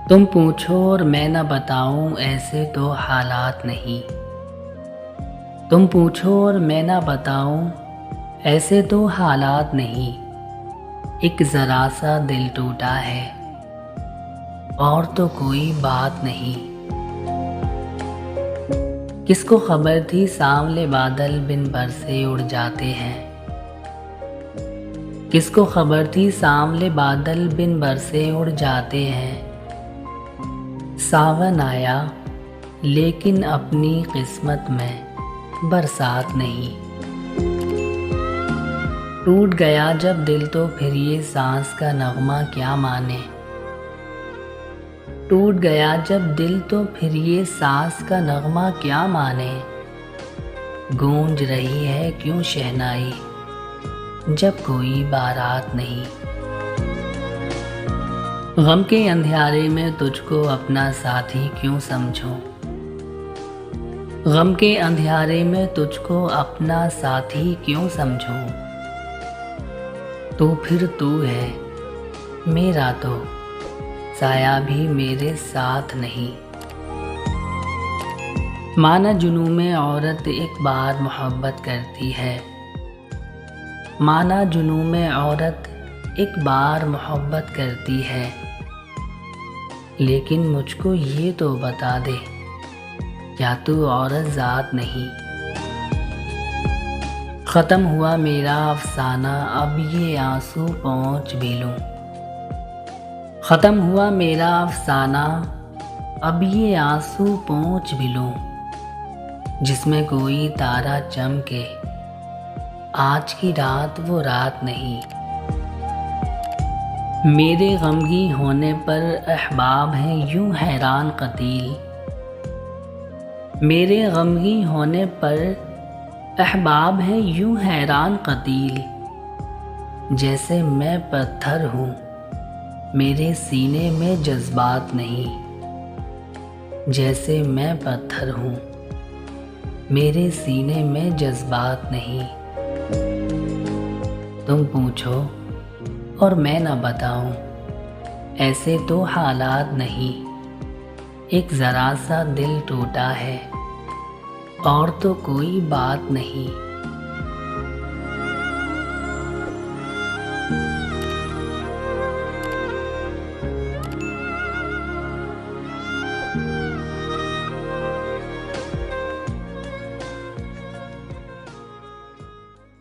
तुम पूछो और मैं न बताऊं, ऐसे तो हालात नहीं। तुम पूछो और मैं न बताऊं, ऐसे तो हालात नहीं। एक ज़रा सा दिल टूटा है और तो कोई बात नहीं। किसको खबर थी सांवले बादल बिन बरसे उड़ जाते हैं। किसको खबर थी सांवले बादल बिन बरसे उड़ जाते हैं। सावन आया लेकिन अपनी किस्मत में बरसात नहीं। टूट गया जब दिल तो फिर ये सांस का नगमा क्या माने। टूट गया जब दिल तो फिर ये सांस का नगमा क्या माने। गूंज रही है क्यों शहनाई जब कोई बारात नहीं। गम के अंधियारे में तुझको अपना साथी क्यों समझूं। गम के अंधियारे में तुझको अपना साथी क्यों समझूं। तू फिर तू है, मेरा तो साया भी मेरे साथ नहीं। माना जुनून में औरत एक बार मोहब्बत करती है। माना जुनून में औरत एक बार मोहब्बत करती है। लेकिन मुझको ये तो बता दे, क्या तू औरत ज़ात नहीं। ख़त्म हुआ मेरा अफसाना, अब ये आंसू पहुँच भी लूँ। ख़त्म हुआ मेरा अफसाना, अब ये आंसू पहुँच भी लूँ। जिसमें कोई तारा चमके, आज की रात वो रात नहीं। मेरे गमगी होने पर अहबाब हैं यूं हैरान कतील। मेरे गमगी होने पर अहबाब हैं यूं हैरान कतील। जैसे मैं पत्थर हूँ, मेरे सीने में जज्बात नहीं। जैसे मैं पत्थर हूँ, मेरे सीने में जज्बात नहीं। तुम पूछो और मैं न बताऊं, ऐसे तो हालात नहीं। एक ज़रा सा दिल टूटा है और तो कोई बात नहीं।